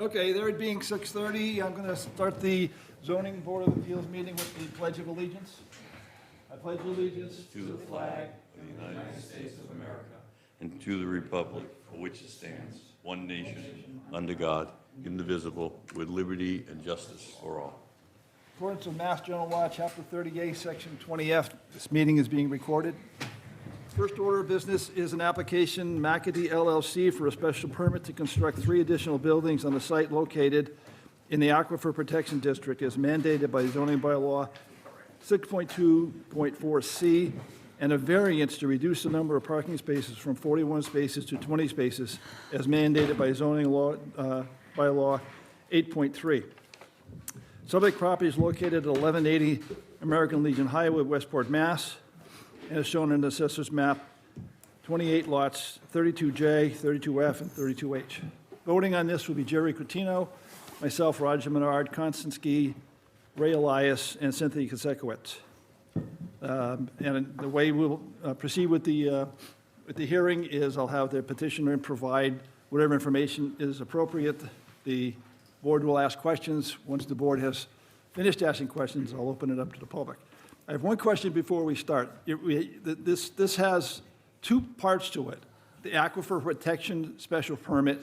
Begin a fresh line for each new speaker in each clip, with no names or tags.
Okay, there it being 6:30, I'm going to start the zoning board of appeals meeting with the Pledge of Allegiance. I pledge allegiance
to the flag of the United States of America and to the republic for which it stands, one nation, under God, indivisible, with liberty and justice for all.
In accordance with Mass General Law, Chapter 38, Section 20F, this meeting is being recorded. First order of business is an application, McAdee LLC, for a special permit to construct 3 additional buildings on the site located in the Aquifer Protection District as mandated by zoning bylaw 6.2.4C, and a variance to reduce the number of parking spaces from 41 spaces to 20 spaces as mandated by zoning law, bylaw 8.3. Subject property is located at 1180 American Legion Highway, Westport, Mass., as shown in the assessor's map, 28 lots, 32J, 32F, and 32H. Voting on this will be Jerry Cretino, myself, Roger Menard, Constance Gee, Ray Elias, and Cynthia Kasekowitz. And the way we'll proceed with the hearing is I'll have the petitioner provide whatever information is appropriate. The board will ask questions. Once the board has finished asking questions, I'll open it up to the public. I have one question before we start. This has 2 parts to it: the Aquifer Protection Special Permit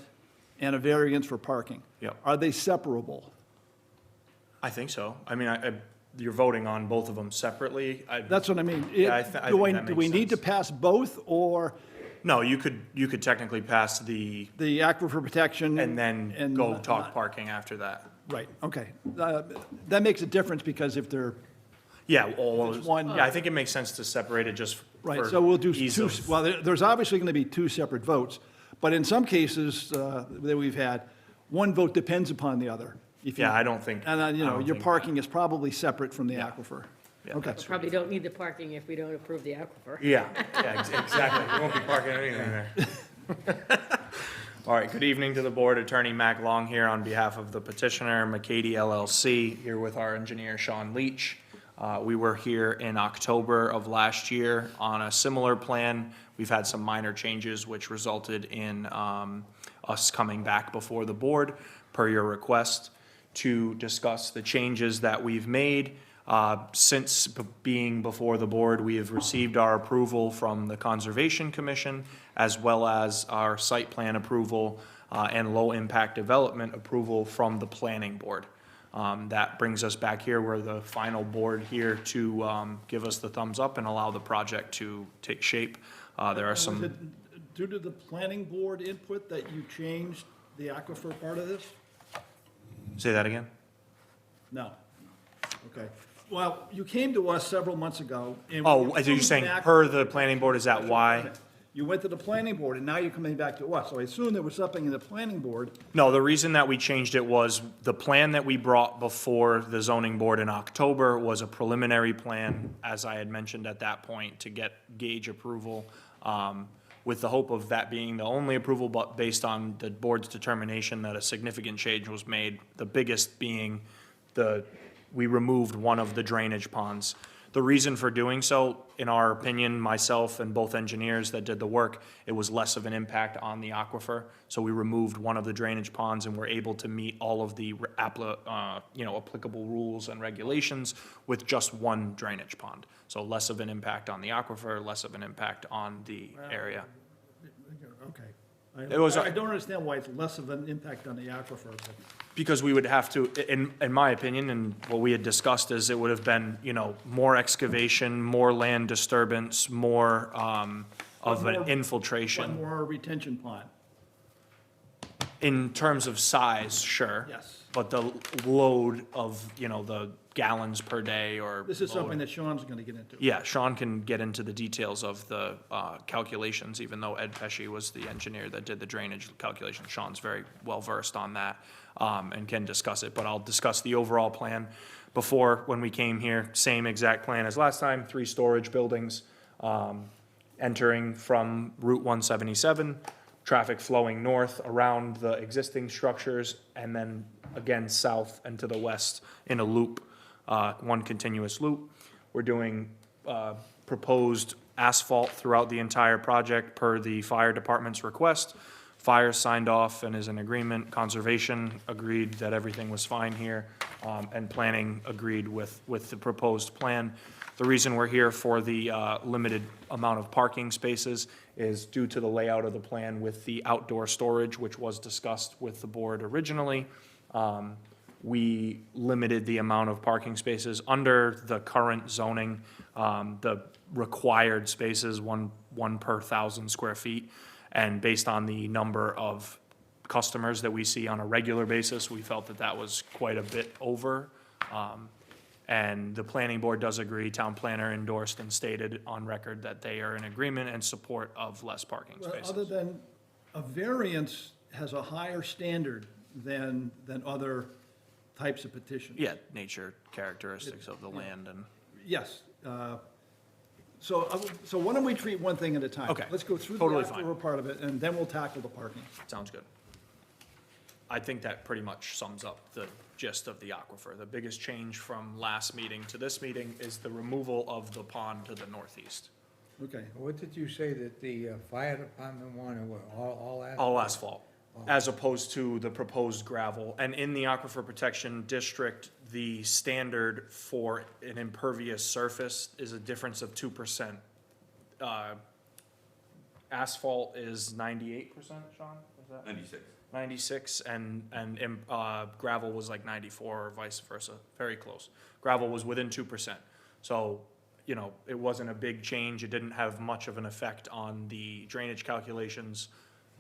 and a variance for parking.
Yep.
Are they separable?
I think so. I mean, you're voting on both of them separately.
That's what I mean.
Yeah, I think that
Do we
makes
need to
sense.
pass both, or
No, you could technically pass the,
the Aquifer Protection?
and then
and
go
not-
talk parking after that.
Right, okay. That makes a difference because if they're,
Yeah, all
Just
those,
one-
yeah, I think it makes sense to separate it just
right,
for
so we'll do
ease
2,
of-
well, there's obviously going to be 2 separate votes, but in some cases that we've had, one vote depends upon the other. If you-
Yeah, I don't think.
And,
I
your
don't think-
parking is probably separate from the aquifer.
Yeah,
Okay.
that's
Probably don't need the parking if we don't approve the aquifer.
Yeah, exactly. We won't be parking anything there. All right, good evening to the board. Attorney Mac Long here on behalf of the petitioner, McAdee LLC, here with our engineer, Sean Leach. We were here in October of last year on a similar plan. We've had some minor changes which resulted in us coming back before the board per your request to discuss the changes that we've made. Since being before the board, we have received our approval from the Conservation Commission, as well as our site plan approval and low-impact development approval from the Planning Board. That brings us back here. We're the final board here to give us the thumbs up and allow the project to take shape. There are
Was
some,
it due to the planning board input that you changed the aquifer part of this?
say that again?
No. Okay. Well, you came to us several months ago. and
Oh,
we
are you saying
back-
per the Planning Board, is that why?
You went to the planning board, and now you're coming back to us. So I assume there was something in the planning board.
No, the reason that we changed it was the plan that we brought before the zoning board in October was a preliminary plan, as I had mentioned at that point, to get gauge approval, with the hope of that being the only approval, but based on the board's determination that a significant change was made, the biggest being we removed one of the drainage ponds. The reason for doing so, in our opinion, myself and both engineers that did the work, it was less of an impact on the aquifer. So we removed one of the drainage ponds and were able to meet all of the applicable rules and regulations with just one drainage pond. So less of an impact on the aquifer, less of an impact on the area.
Okay.
It was-
I don't understand why it's less of an impact on the aquifer. but-
Because we would have to, in my opinion, and what we had discussed is it would have been, more excavation, more land disturbance, more of
One
an
more-
infiltration.
One more retention pond.
In terms of size, sure.
Yes.
But the load of, the gallons per day or.
This is
load-
something that Sean's going to get into.
Yeah, Sean can get into the details of the calculations, even though Ed Pesci was the engineer that did the drainage calculation. Sean's very well versed on that and can discuss it, but I'll discuss the overall plan. Before, when we came here, same exact plan as last time, 3 storage buildings entering from Route 177, traffic flowing north around the existing structures, and then again south and to the west in a loop, one continuous loop. We're doing proposed asphalt throughout the entire project per the fire department's request. Fire signed off and is in agreement. Conservation agreed that everything was fine here, and planning agreed with the proposed plan. The reason we're here for the limited amount of parking spaces is due to the layout of the plan with the outdoor storage, which was discussed with the board originally. We limited the amount of parking spaces under the current zoning, the required spaces, one per 1,000 square feet. And based on the number of customers that we see on a regular basis, we felt that that was quite a bit over. And the planning board does agree, town planner endorsed and stated on record that they are in agreement and support of less parking
Well, other
spaces.
than, a variance has a higher standard than other types of petitions.
Yeah, nature characteristics of the land and,
Yes. So why don't we treat one thing at a time?
Okay,
Let's go through the
totally fine.
outdoor part of it, and then we'll tackle the parking.
sounds good. I think that pretty much sums up the gist of the aquifer. The biggest change from last meeting to this meeting is the removal of the pond to the northeast.
Okay.
What did you say that the fire department wanted, what, all asphalt?
All asphalt, as opposed to the proposed gravel. And in the Aquifer Protection District, the standard for an impervious surface is a difference of 2%. Asphalt is 98%, Sean, is that?
96.
96, and gravel was like 94 or vice versa, very close. Gravel was within 2%. So, you know, it wasn't a big change. It didn't have much of an effect on the drainage calculations.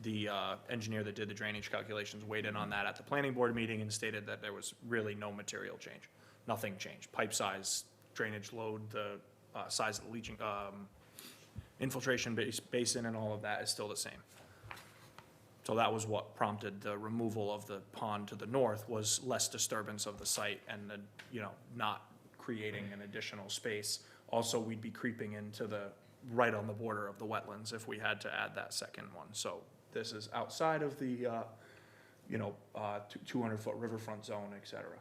The engineer that did the drainage calculations weighed in on that at the planning board meeting and stated that there was really no material change. Nothing changed. Pipe size, drainage load, the size of the leaching, infiltration basin and all of that is still the same. So that was what prompted the removal of the pond to the north, was less disturbance of the site and the, you know, not creating an additional space. Also, we'd be creeping into the, right on the border of the wetlands if we had to add that second one. So this is outside of the, 200-foot riverfront zone, et cetera.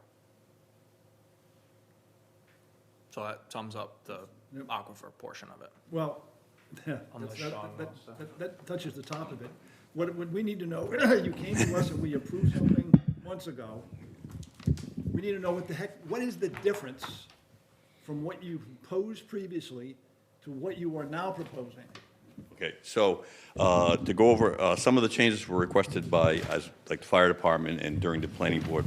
So that sums up the aquifer portion of it.
Well,
Unless
that-
Sean
that-
wants to-
that touches the top of it. What we need to know, you came to us and we approved something months ago. We need to know what is the difference from what you proposed previously to what you are now proposing?
Okay, so to go over, some of the changes were requested by, like the fire department and during the planning board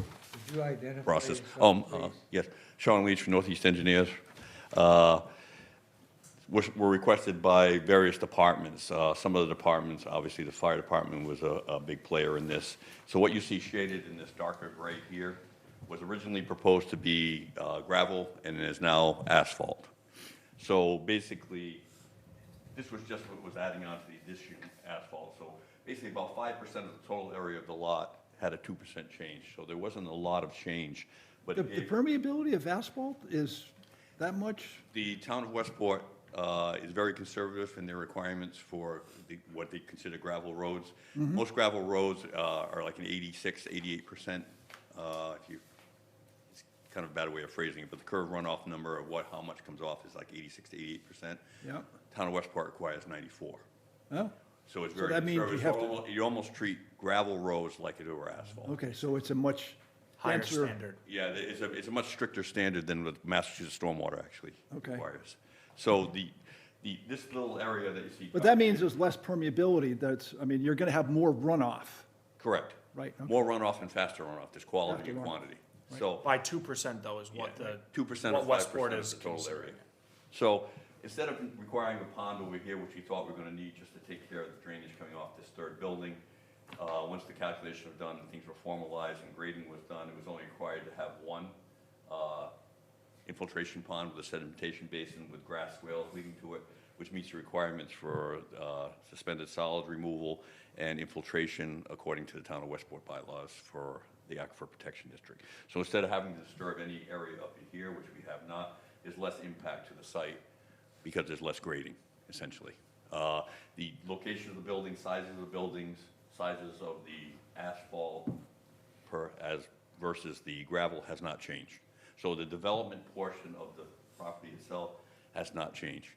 Did you identify
process.
yourself, please?
Yes, Sean Leach from Northeast Engineers. Were requested by various departments. Some of the departments, obviously the fire department was a big player in this. So what you see shaded in this darker gray here was originally proposed to be gravel and is now asphalt. So basically, this was just what was adding on to the addition asphalt. So basically about 5% of the total area of the lot had a 2% change. So there wasn't a lot of change. But
The
it gave-
permeability of asphalt is that much?
the town of Westport is very conservative in their requirements for what they consider gravel roads. Most gravel roads are like an 86, 88%. It's kind of a bad way of phrasing it, but the curve runoff number of how much comes off is like 86 to 88%.
Yeah.
Town of Westport requires 94.
Oh,
So it's
So
very
that means you
conservative.
have
So you almost treat gravel roads like it were asphalt.
okay, so it's a much
Higher
denser.
standard.
Yeah, it's a much stricter standard than what Massachusetts stormwater actually
Okay.
requires. So this little area that you see.
But that means there's less permeability. You're going to have more runoff.
Correct.
Right, okay.
More runoff and faster runoff, there's quality
Faster
and
runoff.
quantity. So,
By 2% though is what the.
2%
what
or
Westport
5%
is
of the total
considering.
area. So, instead of requiring a pond over here, which we thought we were gonna need just to take care of the drainage coming off this third building, once the calculation was done, and things were formalized and grading was done, it was only required to have one infiltration pond with a sedimentation basin with grass swales leading to it, which meets the requirements for suspended solid removal and infiltration according to the town of Westport bylaws for the Aquifer Protection District. So instead of having to disturb any area up in here, which we have not, there's less impact to the site because there's less grading, essentially. The location of the building, sizes of the buildings, sizes of the asphalt versus the gravel has not changed. So the development portion of the property itself has not changed.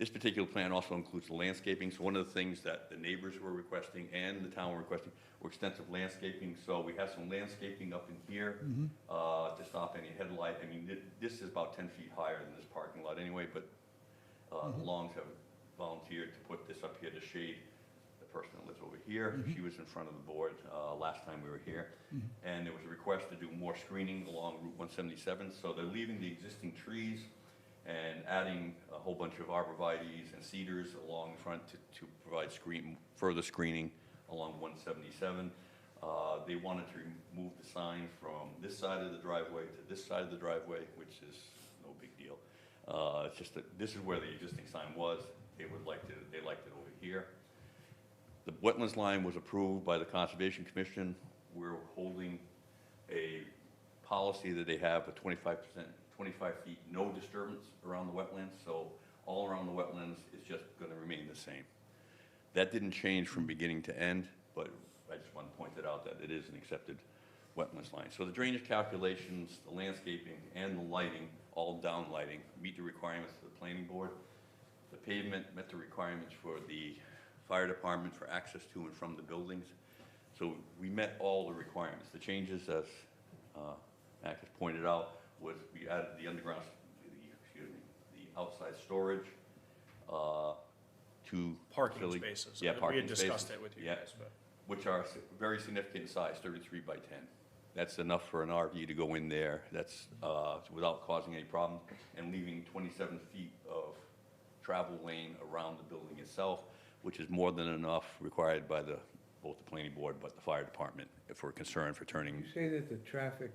This particular plan also includes the landscaping, so one of the things that the neighbors were requesting and the town were requesting were extensive landscaping, so we have some landscaping up in here to stop any headlight. I mean, this is about 10 feet higher than this parking lot anyway, but the Longs have volunteered to put this up here to shade the person that lives over here. She was in front of the board last time we were here, and there was a request to do more screening along Route 177, so they're leaving the existing trees and adding a whole bunch of arborvitaes and cedars along the front to provide further screening along 177. They wanted to remove the sign from this side of the driveway to this side of the driveway, which is no big deal. It's just that this is where the existing sign was. They liked it over here. The wetlands line was approved by the Conservation Commission. We're holding a policy that they have a 25 feet no disturbance around the wetlands, so all around the wetlands is just gonna remain the same. That didn't change from beginning to end, but I just want to point it out that it is an accepted wetlands line. So the drainage calculations, the landscaping, and the lighting, all down lighting, meet the requirements of the planning board. The pavement met the requirements for the fire department for access to and from the buildings. So we met all the requirements. The changes, as Mac has pointed out, was we added the underground, the outside storage to.
Parking
facility-
spaces.
Yeah,
We
parking
had discussed
spaces,
it with you
yeah,
guys, but.
which are very significant in size, 33 by 10. That's enough for an RV to go in there. That's without causing any problem, and leaving 27 feet of travel lane around the building itself, which is more than enough required by both the planning board but the fire department if we're concerned for turning.
You say that the traffic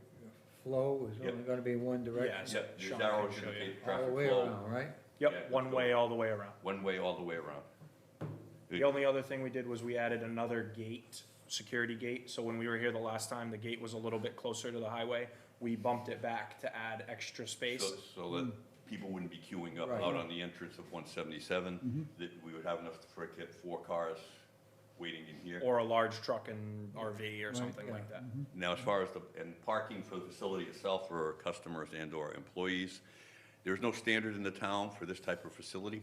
flow is
Yep.
only gonna be in one direction?
Yes.
Yep, there's
Sean
arrows
can show you.
indicate
All the
traffic
way
flow.
around, right?
Yep,
Yeah,
one way all the way around.
One way all the way around.
The only other thing we did was we added another gate, security gate. So when we were here the last time, the gate was a little bit closer to the highway. We bumped it back to add extra space.
So that people wouldn't be queuing up
Right.
out on the entrance of 177, that we would have enough for it to get 4 cars waiting in here.
Or a large truck and RV or something
yeah.
like that.
Now, as far as parking for the facility itself for customers and/or employees, there's no standard in the town for this type of facility,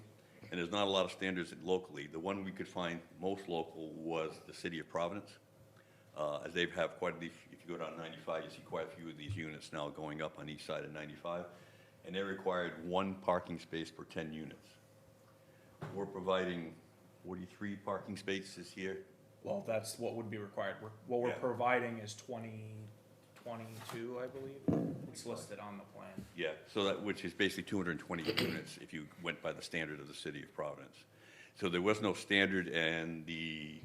and there's not a lot of standards locally. The one we could find most local was the city of Providence, as they have quite a, if you go down 95, you see quite a few of these units now going up on each side of 95, and they required 1 parking space per 10 units. We're providing 43 parking spaces here.
Well, that's what would be required. What we're
Yeah.
providing is 22, I believe. It's listed on the plan.
Yeah, so that, which is basically 220 units if you went by the standard of the city of Providence. So there was no standard, and the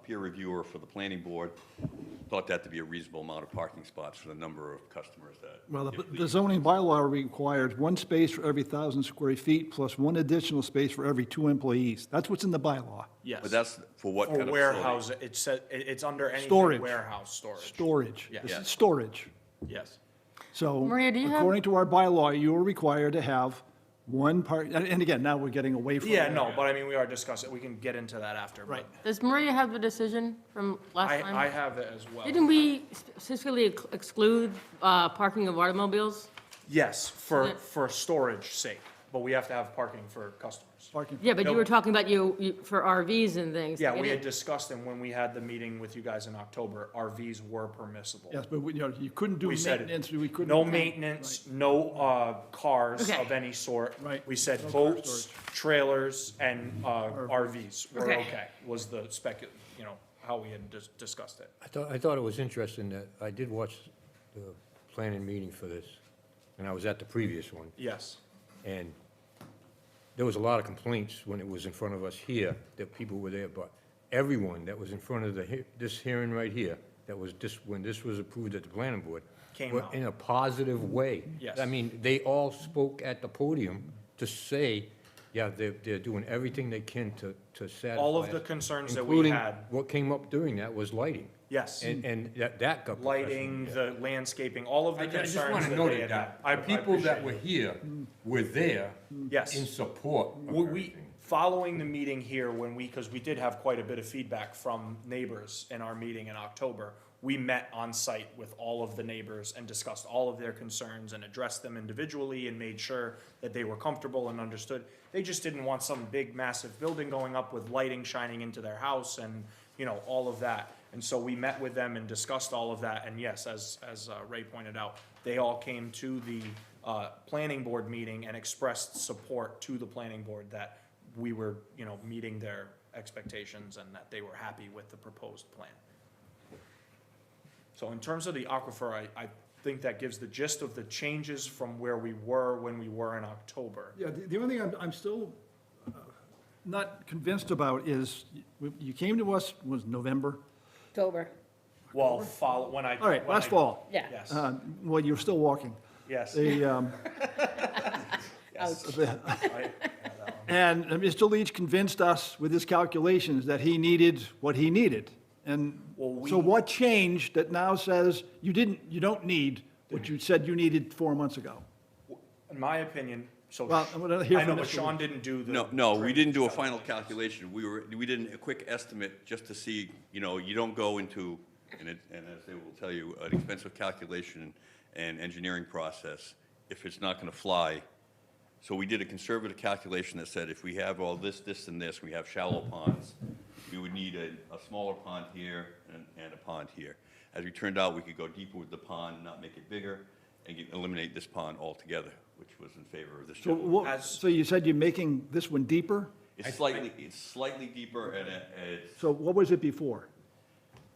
peer reviewer for the planning board thought that to be a reasonable amount of parking spots for the number of customers that.
Well,
if
the zoning bylaw requires 1 space for every 1,000 square feet plus 1 additional space for every 2 employees. That's what's in the bylaw.
Yes.
But that's for what kind
For
of
warehouse,
facility?
it said, it's under anything
Storage.
warehouse storage.
Storage.
Yeah.
This
Yeah.
is storage.
Yes.
So,
Maria, do you have-
according to our bylaw, you are required to have 1 part, and again, now we're getting away from.
Yeah, no, but I mean, we are discussing, we can get into that after. but
Right.
Does Maria have the decision from last time?
I have it as well.
Didn't we specifically exclude parking of automobiles?
Yes,
Yeah.
for storage sake, but we have to have parking for customers.
Parking.
Yeah, but you
No.
were talking about for RVs and things.
Yeah,
to
we
get
had
in.
discussed, and when we had the meeting with you guys in October, RVs were permissible.
Yes, but you couldn't do
We said
maintenance, we couldn't.
no maintenance, no cars
Okay.
of any sort.
Right.
We said
No car
boats, trailers, and RVs were
Okay.
okay, was the how we had discussed it.
I thought it was interesting that I did watch the planning meeting for this, and I was at the previous one,
Yes.
and there was a lot of complaints when it was in front of us here, that people were there, but everyone that was in front of this hearing right here, that was when this was approved at the planning board,
Came
were
out.
in a positive way.
Yes.
I mean, they all spoke at the podium to say, yeah, they're doing everything they can to satisfy
All of
us.
the concerns that we
Including,
had,
what came up during that was lighting.
yes.
And that got.
Lighting, the landscaping, all of the
I just
concerns
want
that
to note
they had had.
that
I
people that
appreciate
were
it.
here were there
Yes.
in support of
We,
everything.
following the meeting here, because we did have quite a bit of feedback from neighbors in our meeting in October, we met on site with all of the neighbors and discussed all of their concerns and addressed them individually and made sure that they were comfortable and understood. They just didn't want some big massive building going up with lighting shining into their house and, you know, all of that. And so we met with them and discussed all of that, and yes, as Ray pointed out, they all came to the planning board meeting and expressed support to the planning board that we were, you know, meeting their expectations and that they were happy with the proposed plan. So in terms of the aquifer, I think that gives the gist of the changes from where we were when we were in October.
Yeah, the only thing I'm still not convinced about is, you came to us, was November?
October,
Well, when I.
All right,
when
last
I-
fall.
yeah.
Yes,
Well, you're still walking.
yes.
The,
Yes.
the- And Mr. Leach convinced us with his calculations that he needed what he needed. And
Well,
so what changed that now says you don't need what you said you needed 4 months ago?
In my opinion, so.
Well, I'm gonna hear
I know,
from
but
Mr.
Sean
Leach.
didn't do the.
No, we didn't do a final
calculation.
calculation. We did a quick estimate just to see, you know, you don't go into, and as they will tell you, an expensive calculation and engineering process if it's not going to fly. So we did a conservative calculation that said if we have all this, this, and this, we have shallow ponds, we would need a smaller pond here and a pond here. As it turned out, we could go deeper with the pond, not make it bigger, and eliminate this pond altogether, which was in favor of this.
So what,
As-
so you said you're making this one deeper?
It's slightly deeper and it's,
So what was it before?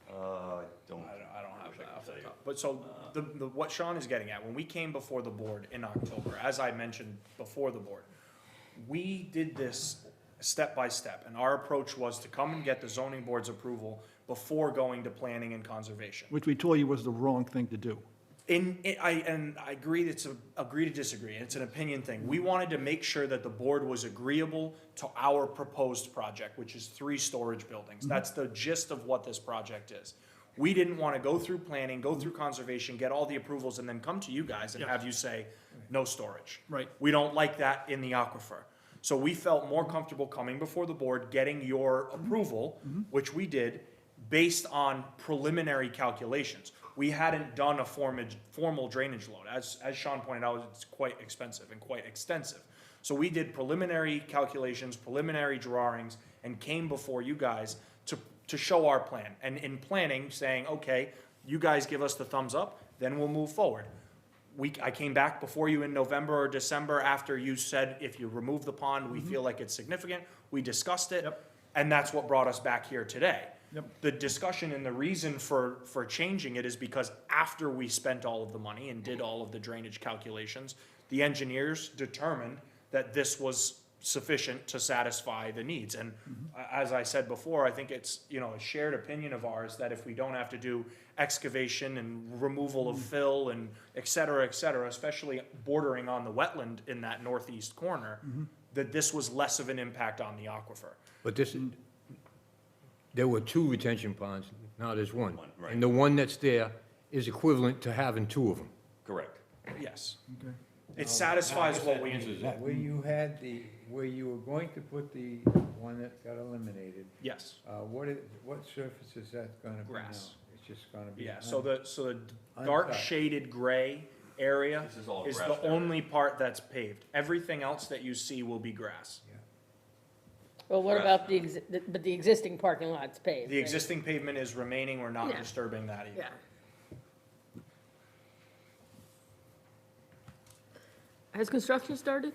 I don't
I don't have that off the top. But so, what Sean is getting at, when we came before the board in October, as I mentioned before the board, we did this step by step, and our approach was to come and get the zoning board's approval before going to planning and conservation.
Which we told you was the wrong thing to do.
I agree, agree to disagree, it's an opinion thing. We wanted to make sure that the board was agreeable to our proposed project, which is 3 storage buildings. That's the gist of what this project is. We didn't want to go through planning, go through conservation, get all the approvals, and then come to you guys and have you say, no storage.
Right.
We don't like that in the aquifer. So we felt more comfortable coming before the board, getting your approval, which we did, based on preliminary calculations. We hadn't done a formal drainage load. As Sean pointed out, it's quite expensive and quite extensive. So we did preliminary calculations, preliminary drawings, and came before you guys to show our plan. And in planning, saying, okay, you guys give us the thumbs up, then we'll move forward. I came back before you in November or December after you said, if you remove the pond, we feel like it's significant. We discussed it,
Yep.
and that's what brought us back here today.
Yep.
The discussion and the reason for changing it is because after we spent all of the money and did all of the drainage calculations, the engineers determined that this was sufficient to satisfy the needs. And as I said before, I think it's, you know, a shared opinion of ours that if we don't have to do excavation and removal of fill and et cetera, especially bordering on the wetland in that northeast corner, that this was less of an impact on the aquifer.
But there were 2 retention ponds, now there's one.
One, right.
And the one that's there is equivalent to having 2 of them.
correct.
Yes.
Okay.
It satisfies what we,
Where you had where you were going to put the one that got eliminated,
yes.
what surface is that gonna be now?
Grass.
It's just gonna be.
Yeah, so the dark
Untouched.
shaded gray area
This is all
is
grass
the
area.
only part that's paved. Everything else that you see will be grass.
Well, what about but the existing parking lot's paved?
The
right?
existing pavement is remaining, we're not
Yeah.
disturbing that either.
Yeah.
Has construction started?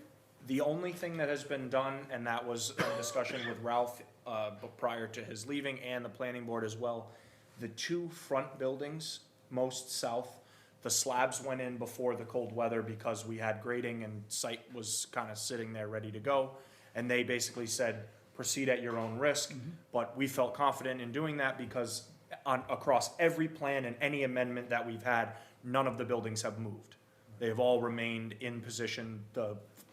The only thing that has been done, and that was a discussion with Ralph but prior to his leaving and the planning board as well, the 2 front buildings, most south, the slabs went in before the cold weather because we had grading and site was kind of sitting there ready to go. And they basically said, proceed at your own risk. But we felt confident in doing that because across every plan and any amendment that we've had, none of the buildings have moved. They've all remained in position.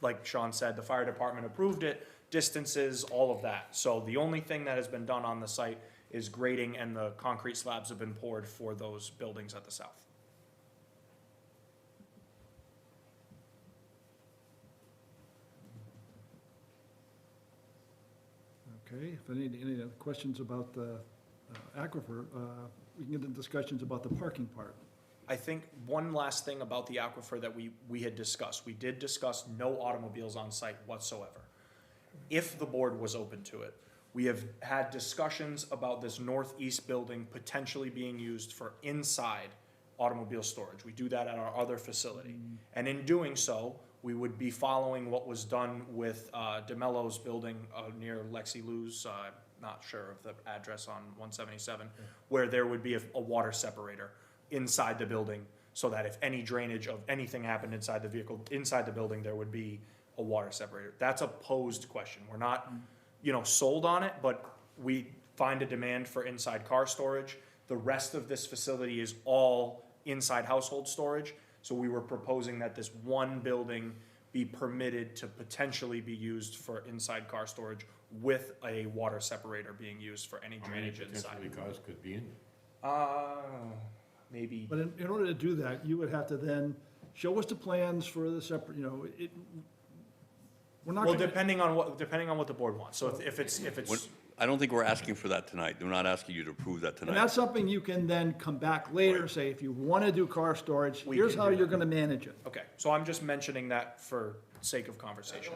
Like Sean said, the fire department approved it, distances, all of that. So the only thing that has been done on the site is grading, and the concrete slabs have been poured for those buildings at the south.
Okay, if any other questions about the aquifer, we can get into discussions about the parking part.
I think one last thing about the aquifer that we had discussed, we did discuss no automobiles on site whatsoever. If the board was open to it, we have had discussions about this northeast building potentially being used for inside automobile storage. We do that at our other facility. And in doing so, we would be following what was done with DeMello's building near Lexi Lou's, not sure of the address on 177, where there would be a water separator inside the building, so that if any drainage of anything happened inside the vehicle, inside the building, there would be a water separator. That's a posed question. We're not, sold on it, but we find a demand for inside car storage. The rest of this facility is all inside household storage. So we were proposing that this one building be permitted to potentially be used for inside car storage with a water separator being used for any
How many
drainage inside.
potentially cars could be in there?
Maybe,
But in order to do that, you would have to then show us the plans for the separate, we're not
well,
gonna,
depending on what the board wants. So if it's,
I don't think we're asking for that tonight. We're not asking you to approve that
and
tonight.
that's something you can then come back later and say, if you want to do car storage,
We
here's
can
how
do
you're
that.
going to manage it.
okay, so I'm just mentioning that for sake of conversation.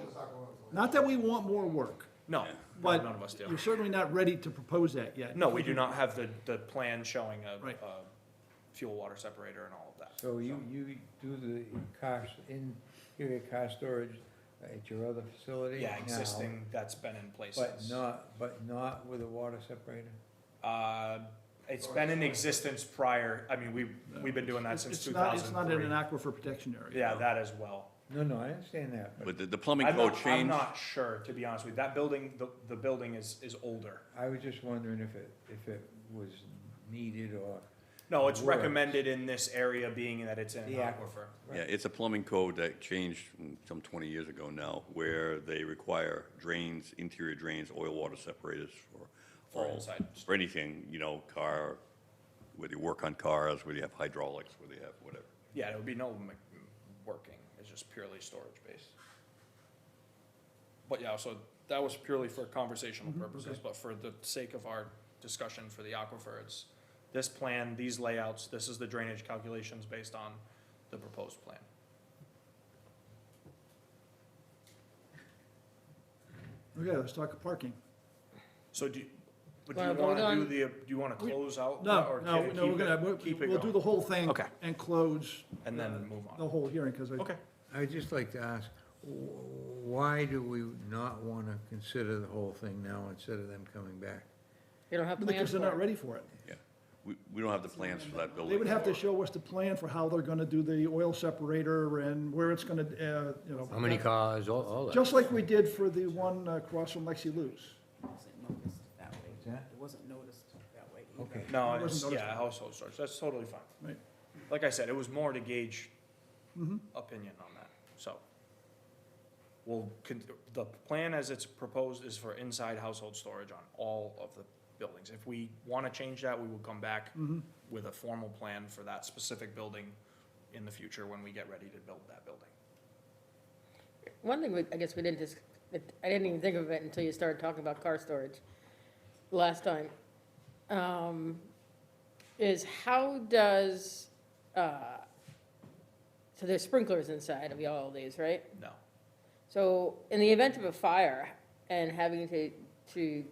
Not that we want more work,
No,
but
none of us do.
you're certainly not ready to propose that yet.
No, we do not have the plan showing
Right.
a fuel water separator and all of that.
So you do the cars, interior car storage at your other facility
Yeah,
now,
existing, that's been in place.
But
since-
not with a water separator?
It's been in existence prior, I mean, we've been doing that since
It's
two
not,
thousand
it's not in an
three.
aquifer protection area.
Yeah, that as well.
No, I understand that, but
But the plumbing
I'm
code
not, I'm
changed.
not sure, to be honest with you. That building, the building is older.
I was just wondering if it was needed or.
No, it's
Works.
recommended in this area, being that it's in an
The
aquifer.
Yeah, it's a plumbing code that changed some 20 years ago now, where they require drains, interior drains, oil water separators
For
all,
inside.
for anything, car, whether you work on cars, whether you have hydraulics, whether you have whatever.
Yeah, there would be no working, it's just purely storage based. But yeah, so that was purely for conversational purposes, but for the sake of our discussion for the aquifer, it's this plan, these layouts, this is the drainage calculations based on the proposed plan.
Okay, let's talk parking.
So do you
Wanna vote
wanna do
on-
do you wanna close out?
No,
or
no,
keep
no, we're
it-
gonna,
keep it
we'll do
going?
the whole thing.
Okay.
And close
And then move
the
on.
whole hearing, because
Okay.
I'd just like to ask, why do we not want to consider the whole thing now instead of them coming back?
You don't have plans
because they're
for
not
it.
ready for it.
Yeah. We don't have the plans for that building.
They would have to show us the plan for how they're gonna do the oil separator and where it's gonna,
How many cars, all that?
Just like we did for the one across from Lexi Lou's.
Wasn't noticed that way.
What's that?
It wasn't noticed that way either.
Okay.
No,
It wasn't
it's,
noticeable.
yeah, household storage, that's totally fine.
Right.
Like I said, it was more to gauge
Mm-hmm.
opinion on that, so. The plan as it's proposed is for inside household storage on all of the buildings. If we want to change that, we will come back
Mm-hmm.
with a formal plan for that specific building in the future when we get ready to build that building.
One thing I guess we didn't I didn't even think of it until you started talking about car storage last time. Is how does, so there's sprinklers inside of all of these, right?
No.
So in the event of a fire and having to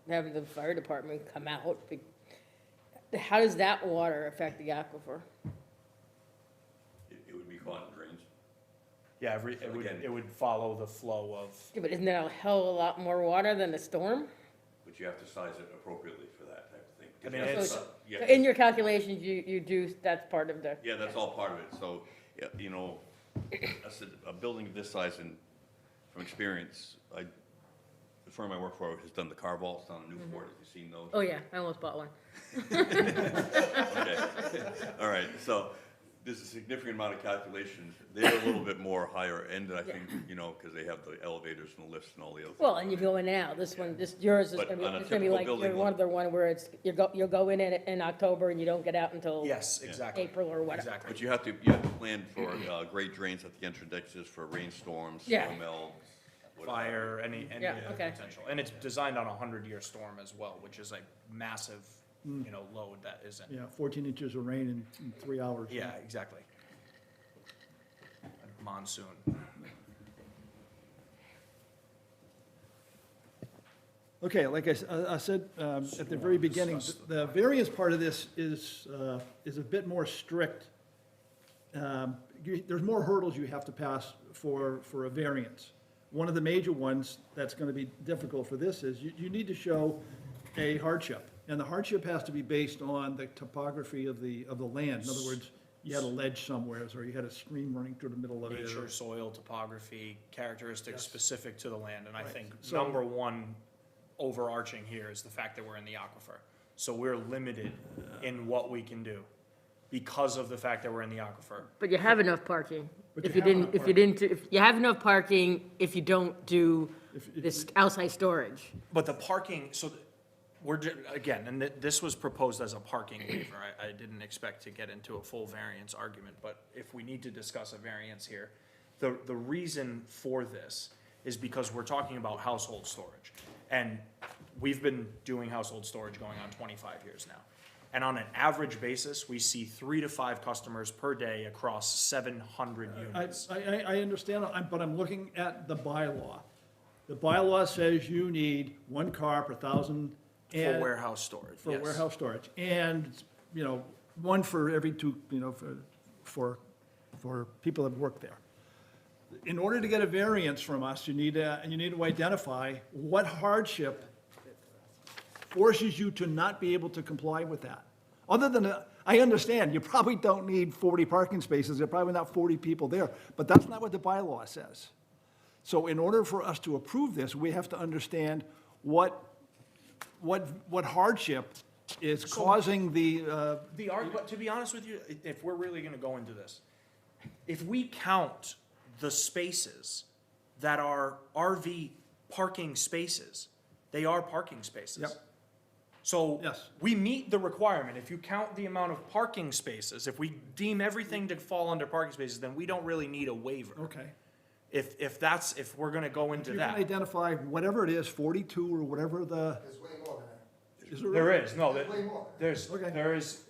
have the fire department come out, how does that water affect the aquifer?
It would be caught in drains.
Yeah,
Again-
it would follow the flow of,
Yeah, but isn't there a hell of a lot more water than a storm?
But you have to size it appropriately for that type of thing.
I mean,
You have to
it's-
si-
So
yeah.
in your calculations, you do, that's part of the,
Yeah, that's all part of it, so, yeah, I said, a building of this size, and from experience, the firm I work for has done the car vaults down in Newport, have you seen those?
oh yeah, I almost bought one.
Okay, all right, so, there's a significant amount of calculations, they're a little bit more higher end, I think, because they have the elevators and the lifts and all the other.
Well, and you go in and out, yours is
But
gonna be,
on a
it's gonna be
typical
like,
building
you're one of the one where it's, you'll go in October and you don't get out until
yes, exactly.
April or whatever.
Exactly.
But you have to plan for great drains at the entrance exits for rainstorms,
Yeah.
snow melt, whatever.
Fire, any
Yeah, okay.
potential. And it's designed on a 100-year storm as well, which is a massive load that isn't.
Yeah, 14 inches of rain in 3 hours.
Yeah, exactly. Monsoon.
Okay, like I said at the very beginning, the variance part of this is a bit more strict. There's more hurdles you have to pass for a variance. One of the major ones that's going to be difficult for this is you need to show a hardship. And the hardship has to be based on the topography of the land. In other words, you had a ledge somewhere, or you had a stream running through the middle of it.
Nature, soil, topography, characteristics specific to the land, and I think
So-
number one overarching here is the fact that we're in the aquifer. So we're limited in what we can do because of the fact that we're in the aquifer.
But you have enough parking.
But
If
you
you
have
didn't,
enough
if you didn't, if you have enough parking, if you don't do
If
this outside storage.
But the parking, so we're, again, and this was proposed as a parking waiver. I didn't expect to get into a full variance argument, but if we need to discuss a variance here, the reason for this is because we're talking about household storage. And we've been doing household storage going on 25 years now. And on an average basis, we see 3 to 5 customers per day across 700 units.
I understand, but I'm looking at the bylaw. The bylaw says you need 1 car per 1,000.
For warehouse storage,
For
yes.
warehouse storage, and, 1 for every 2, for people that work there. In order to get a variance from us, you need to identify what hardship forces you to not be able to comply with that. Other than, I understand, you probably don't need 40 parking spaces, there are probably not 40 people there, but that's not what the bylaw says. So in order for us to approve this, we have to understand what hardship is causing
But to be honest with you, if we're really gonna go into this, if we count the spaces that are RV parking spaces, they are parking spaces.
Yep.
So
Yes.
we meet the requirement. If you count the amount of parking spaces, if we deem everything to fall under parking spaces, then we don't really need a waiver.
Okay.
If we're gonna go into
You can
that.
identify whatever it is, 42 or whatever the.
There's way more than that.
Is there
There
really?
is, no,
There's way more.
Okay.
there is,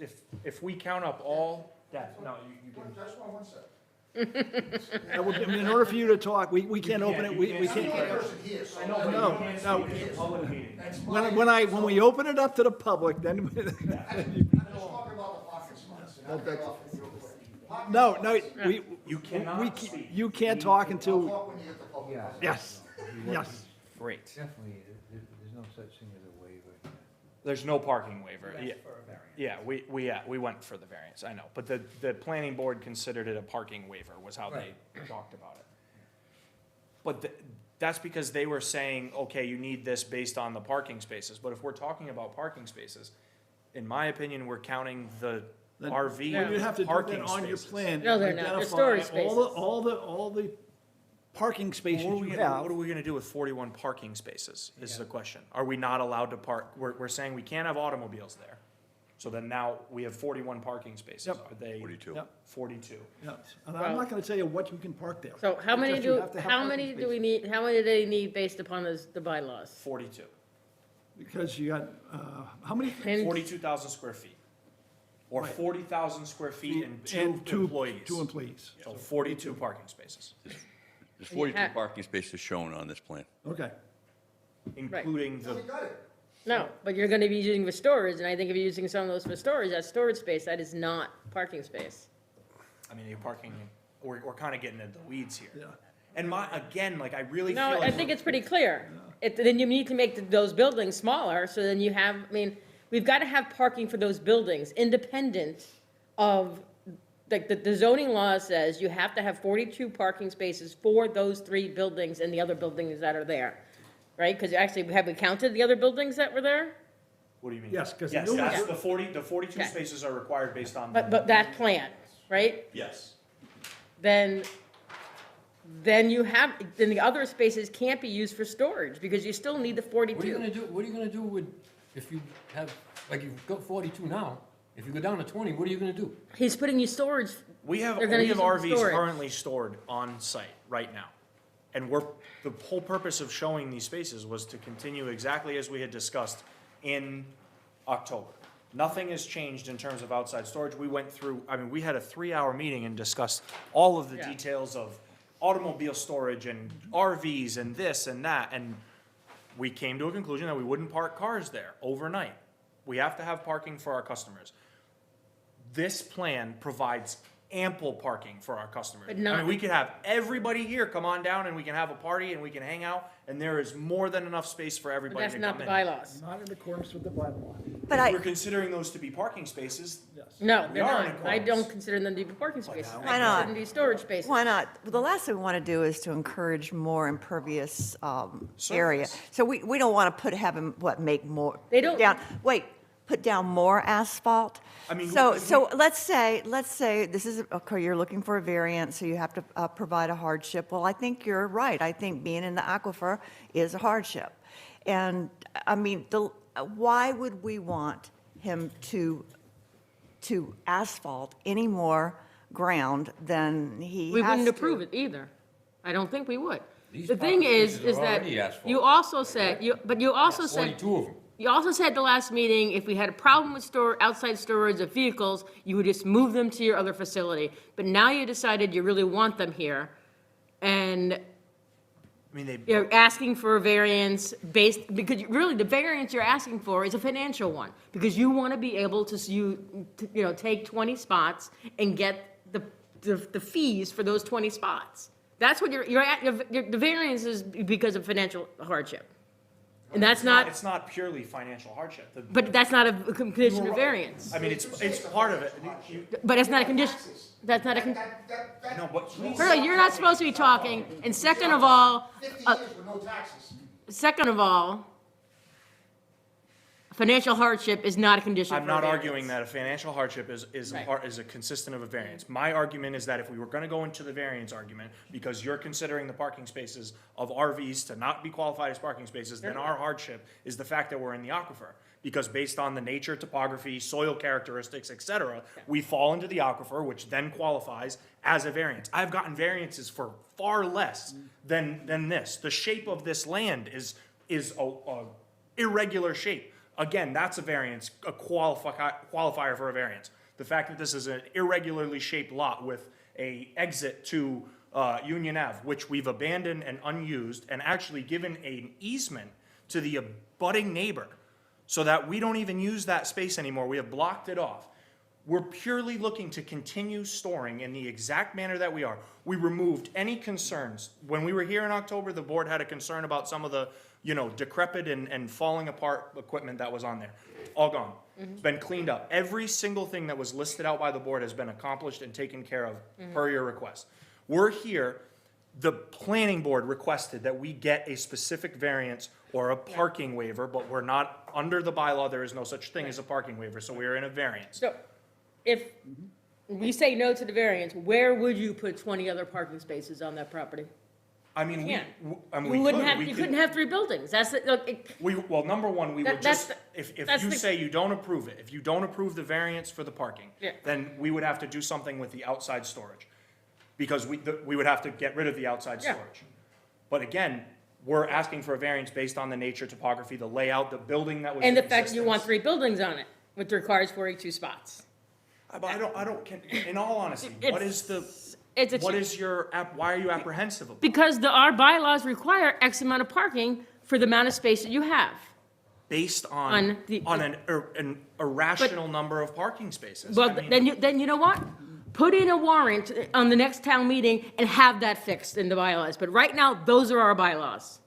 if we count up all, no, you can.
Just one second.
In order for you to talk, we can't open it, we
I'm the
can't.
only person here, so.
I know, but
No,
you can't
no.
speak. It's a public meeting.
That's my-
When we open it up to the public, then,
I'm just talking about the parking spots, and I'll get off it real quick. Parking
no,
spots,
no, we,
You cannot speak.
you can't talk
I'll
until,
talk when you get the public.
Yeah.
yes, yes.
Great.
Definitely, there's no such thing as a waiver.
There's no parking waiver. Yeah, we went for the variance, I know. But the planning board considered it a parking waiver, was how they talked about it. But that's because they were saying, okay, you need this based on the parking spaces. But if we're talking about parking spaces, in my opinion, we're counting the
Then-
RV
Well, you have to do
parking
that on your
spaces.
plan.
No, they're not. They're
Identify
storage
all the parking spaces
What are we
you
gonna-
have.
What are we gonna do with 41 parking spaces, is the question. Are we not allowed to park, we're saying we can't have automobiles there. So then now we have 41 parking spaces.
Yep.
Are they?
42.
Yep.
42.
Yeah, and I'm not gonna tell you what you can park there.
So how
It's
many
just you
do,
have to have
how
parking
many do we
spaces.
need, how many do they need based upon the bylaws?
42.
Because you got, how many?
And
42,000 square feet. Or 40,000 square feet and
And
two employees.
Two employees.
So 42 parking spaces,
There's 42
ha-
parking spaces shown on this plan.
Okay.
including
Yeah, we
the,
got it.
No, but you're gonna be using for storage, and I think if you're using some of those for storage, that's storage space, that is not parking space.
I mean, you're parking, we're kind of getting into the weeds here.
Yeah.
And again, like, I really feel
No,
like.
I think it's pretty clear. Then you need to make those buildings smaller, so then you have, I mean, we've gotta have parking for those buildings, independent of, like, the zoning law says you have to have 42 parking spaces for those 3 buildings and the other buildings that are there, right? Because actually, have we counted the other buildings that were there?
What do you mean?
Yes, 'cause the
Yes,
new
that's
ones-
the 42
Okay.
spaces are required based on.
But that plan, right?
Yes.
Then the other spaces can't be used for storage, because you still need the
What are you
42.
gonna do, what are you gonna do with, if you have, like, you've got 42 now, if you go down to 20, what are you gonna do?
He's putting you storage,
We have
They're gonna use them for
RVs
storage.
currently stored on site right now. And the whole purpose of showing these spaces was to continue exactly as we had discussed in October. Nothing has changed in terms of outside storage. We went through, I mean, we had a 3-hour meeting and discussed all of the
Yeah.
details of automobile storage and RVs and this and that, and we came to a conclusion that we wouldn't park cars there overnight. We have to have parking for our customers. This plan provides ample parking for our customers.
But
I
not-
mean, we could have everybody here come on down and we can have a party and we can hang out, and there is more than enough space for
But
everybody
that's
to
not
come
the
in.
bylaws.
Not in accordance with the bylaw.
But
We're considering those to be parking spaces.
No,
We
they're
are in
not. I
accordance.
don't consider them to be parking spaces. I
Why not?
consider them to be storage spaces.
why not? Well, the last thing we want to do is to encourage more impervious area.
Surface.
So we don't want to have him, make more?
They don't-
Put down more asphalt?
I mean,
So let's say this is, okay, you're looking for a variance, so you have to provide a hardship. Well, I think you're right. I think being in the aquifer is a hardship. And, I mean, why would we want him to asphalt any more ground than he has
We wouldn't
to?
approve it either. I don't think we would.
These
The thing
parking
is
spaces are
that
already asphalt.
you also said, you also said,
42 of them.
you also said at the last meeting, if we had a problem with outside storage of vehicles, you would just move them to your other facility. But now you decided you really want them here, and
I mean, they,
you're asking for a variance because really the variance you're asking for is a financial one, because you want to be able to, take 20 spots and get the fees for those 20 spots. That's what the variance is because of financial hardship. And that's not,
it's not purely financial hardship.
but that's not a condition of variance.
I mean, it's part of it.
But it's not a condition, that's not a,
No, but please.
First, you're not supposed to be talking, and second of all,
50 years with no taxes.
financial hardship is not a condition for
I'm
a
not
variance.
arguing that a financial hardship is a consistent of a variance. My argument is that if we were gonna go into the variance argument, because you're considering the parking spaces of RVs to not be qualified as parking spaces, then our hardship is the fact that we're in the aquifer. Because based on the nature, topography, soil characteristics, et cetera, we fall into the aquifer, which then qualifies as a variance. I've gotten variances for far less than this. The shape of this land is a irregular shape. Again, that's a variance, a qualifier for a variance. The fact that this is an irregularly shaped lot with a exit to Union Ave, which we've abandoned and unused, and actually given an easement to the abutting neighbor, so that we don't even use that space anymore. We have blocked it off. We're purely looking to continue storing in the exact manner that we are. We removed any concerns. When we were here in October, the board had a concern about some of the, decrepit and falling apart equipment that was on there. All gone. It's been cleaned up. Every single thing that was listed out by the board has been accomplished and taken care of per your request. We're here, the planning board requested that we get a specific variance or a parking waiver, but we're not, under the bylaw, there is no such thing as a parking waiver, so we're in a variance.
So, if we say no to the variance, where would you put 20 other parking spaces on that property?
I mean,
Can't.
we
You wouldn't
could,
have,
we
you
could-
couldn't have 3 buildings, that's,
well, number one, we would
That's
just, if
that's
you
the-
say you don't approve it, if you don't approve the variance for the parking,
Yeah.
then we would have to do something with the outside storage. Because we would have to get rid of the outside
Yeah.
storage. But again, we're asking for a variance based on the nature, topography, the layout, the building that was in
and the fact that you want
existence.
3 buildings on it, which requires 42 spots.
But in all honesty, what is
It's a
what
ch-
is why are you apprehensive of it?
Because our bylaws require X amount of parking for the amount of space that you have.
Based
On the-
on an irrational number of parking spaces.
Well,
I mean-
then you know what? Put in a warrant on the next town meeting and have that fixed in the bylaws. But right now, those are our bylaws.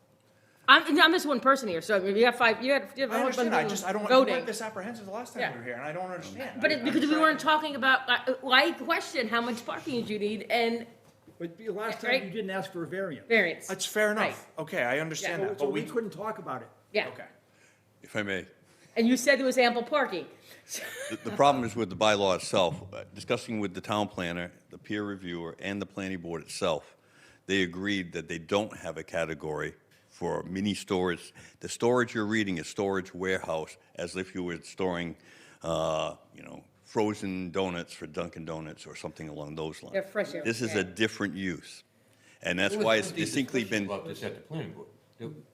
I'm just one person here, so you have 5, you have a
I
whole bunch
understand,
of
I don't, you
voting.
weren't this apprehensive the last time
Yeah.
we were here, and I don't understand.
But it's because we weren't talking about, I question how much parking you need and
But the last time
Right.
you didn't ask for a variance.
variance.
It's fair
Right.
enough. Okay, I understand
So
that,
so
but
we
we,
couldn't talk about it.
Yeah,
okay.
If I may.
and you said there was ample parking.
The problem is with the bylaw itself. Discussing with the town planner, the peer reviewer, and the planning board itself, they agreed that they don't have a category for mini storage. The storage you're reading is storage warehouse, as if you were storing, frozen donuts for Dunkin' Donuts or something along those lines.
They're fresh every
This is
day.
a different use. And that's
There was
why it's
plenty of
distinctly
discussion
been,
about this at the planning board.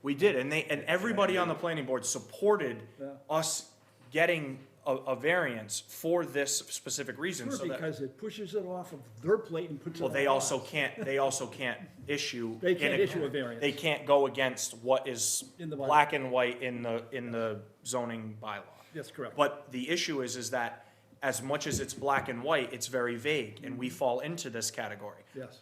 We did, and everybody on the planning board supported us getting a variance for this specific reason,
Sure,
so that,
because it pushes it off of their plate and puts it
well,
on
they
ours.
also can't issue.
They can't issue a variance.
They can't go against what is
In the bylaw.
black and white in the zoning bylaw.
That's correct.
But the issue is that as much as it's black and white, it's very vague, and we fall into this category.
Yes.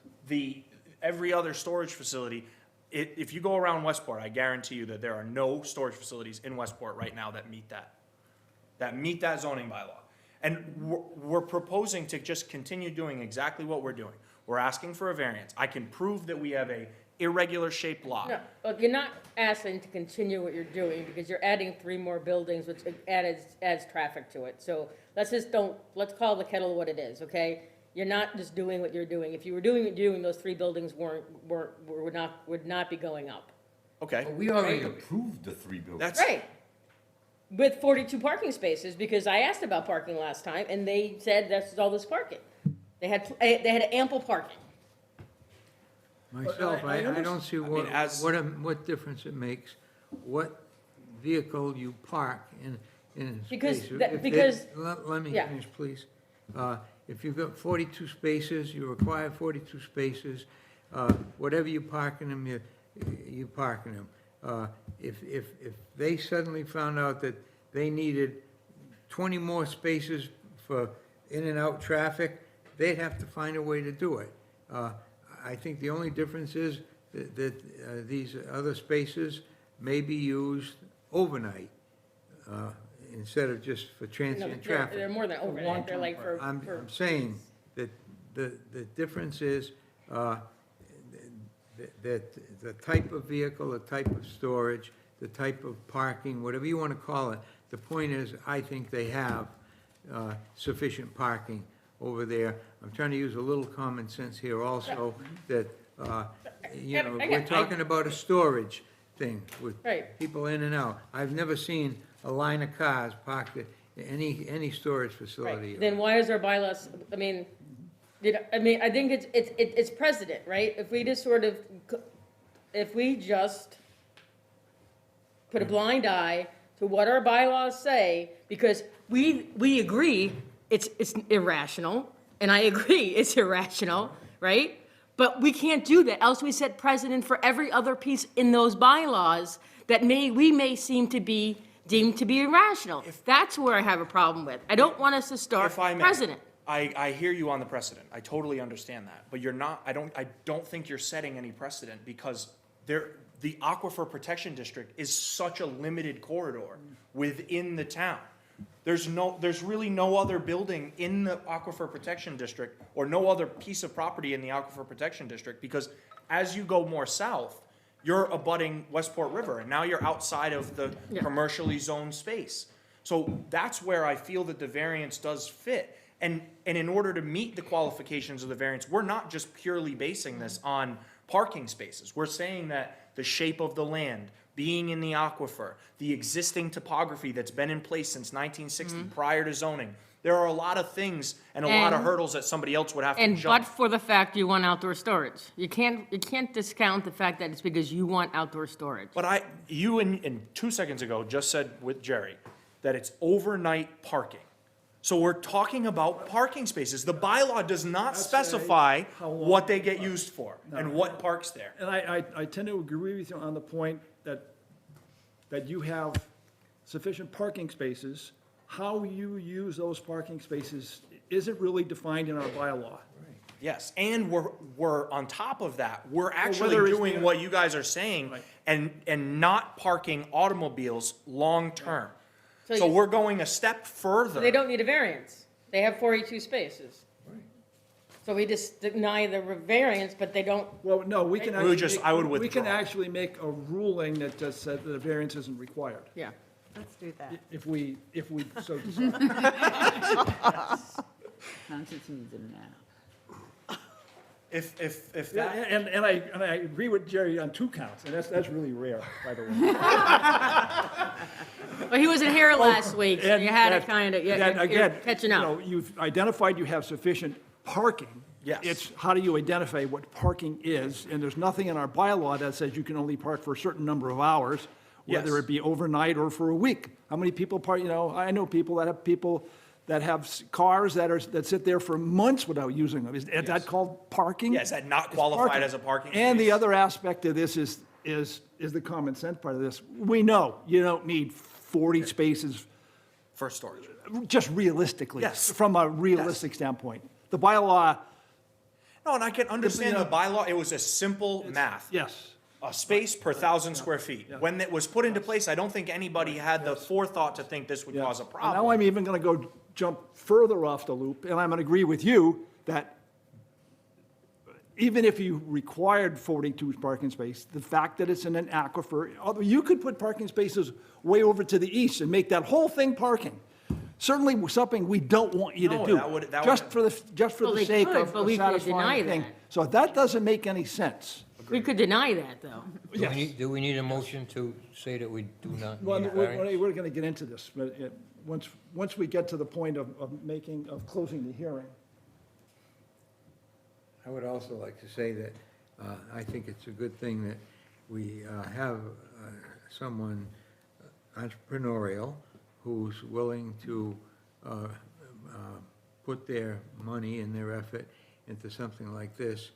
Every other storage facility, if you go around Westport, I guarantee you that there are no storage facilities in Westport right now that meet that zoning bylaw. And we're proposing to just continue doing exactly what we're doing. We're asking for a variance. I can prove that we have a irregular shaped lot.
No, well, you're not asking to continue what you're doing, because you're adding 3 more buildings, which adds traffic to it. So let's call the kettle what it is, okay? You're not just doing what you're doing. If you were doing what you're doing, those 3 buildings would not be going up.
Okay,
But we already approved the 3 buildings.
that's.
Right. With 42 parking spaces, because I asked about parking last time, and they said that's all this parking. They had ample parking.
Myself,
I
I don't see
mean, as-
what difference it makes, what vehicle you park in
Because
space.
that-
If they-
because-
Let me
yeah.
finish, please. If you've got 42 spaces, you require 42 spaces, whatever you park in them, you park in them. If they suddenly found out that they needed 20 more spaces for in and out traffic, they'd have to find a way to do it. I think the only difference is that these other spaces may be used overnight instead of just for
No,
transient
they're
traffic.
more than overnight, they're like for.
I'm saying that the difference is that the type of vehicle, the type of storage, the type of parking, whatever you want to call it, the point is, I think they have sufficient parking over there. I'm trying to use a little common sense here also, that, you know, we're talking about a storage thing with
Right.
people in and out. I've never seen a line of cars parked at any storage facility.
Right, then why is our bylaws, I mean, I think it's precedent, right? If we just sort of, if we just put a blind eye to what our bylaws say, because we agree it's irrational, and I agree it's irrational, right? But we can't do that, else we set precedent for every other piece in those bylaws that we may seem to be deemed to be irrational. That's where I have a problem with. I don't want us to start
If I may,
precedent.
I hear you on the precedent. I totally understand that. But you're not, I don't think you're setting any precedent, because the Aquifer Protection District is such a limited corridor within the town. There's really no other building in the Aquifer Protection District, or no other piece of property in the Aquifer Protection District, because as you go more south, you're abutting Westport River, and now you're outside of the commercially zoned space. So that's where I feel that the variance does fit. And in order to meet the qualifications of the variance, we're not just purely basing this on parking spaces. We're saying that the shape of the land, being in the aquifer, the existing topography that's been in place since 1960 prior to zoning, there are a lot of things and a lot of hurdles that somebody else would have to
And
jump.
but for the fact you want outdoor storage. You can't discount the fact that it's because you want outdoor storage.
But you in 2 seconds ago just said with Jerry that it's overnight parking. So we're talking about parking spaces. The bylaw does not specify
how long-
what they get used for and what parks there.
And I tend to agree with you on the point that you have sufficient parking spaces. How you use those parking spaces isn't really defined in our bylaw.
Yes, and we're on top of that, we're actually
whether it's
doing
the-
what you guys are saying
Right.
and not parking automobiles long-term.
So
So
you-
we're going a step further.
They don't need a variance. They have 42 spaces. So we just deny the variance, but they don't,
Well, no, we can
We would
actually.
just- I would
We can
withdraw.
actually make a ruling that just said that a variance isn't required,
yeah.
Let's do that.
if we so decide.
Constance needs them now.
If
Yeah,
that,
and I agree with Jerry on 2 counts, and that's really rare, by the way.
Well, he wasn't here last week, so you had to kind of, you're catching up.
You know, you've identified you have sufficient parking.
Yes.
It's how do you identify what parking is, and there's nothing in our bylaw that says you can only park for a certain number of hours, whether
Yes.
it be overnight or for a week. How many people park, I know people that have cars that sit there for months without using them. Is that called parking?
Yeah, is that not
It's
qualified
parking.
as a parking
And the
space?
other aspect of this is the common sense part of this. We know you don't need 40 spaces,
For storage.
just realistically.
Yes.
From a realistic standpoint. The bylaw,
No, and I can understand the bylaw, it was a simple math.
yes.
A space per 1,000 square feet. When it was put into place, I don't think anybody had the forethought to think this would
Yeah.
cause a
And
problem.
now I'm even going to go jump further off the loop, and I'm going to agree with you that even if you required 42 parking spaces, the fact that it's in an aquifer, although you could put parking spaces way over to the east and make that whole thing parking. Certainly something we don't want you to
No,
do.
that would-
Just
would-
for
Well,
the
they
sake
could,
of
but we could
satisfying
deny
the thing.
that.
So that doesn't make any sense.
We could deny that, though.
Do we need a motion to say that we do not
Well,
need a variance?
we're going to get into this, but once we get to the point of closing the hearing.
I would also like to say that I think it's a good thing that we have someone entrepreneurial who's willing to put their money and their effort into something like this,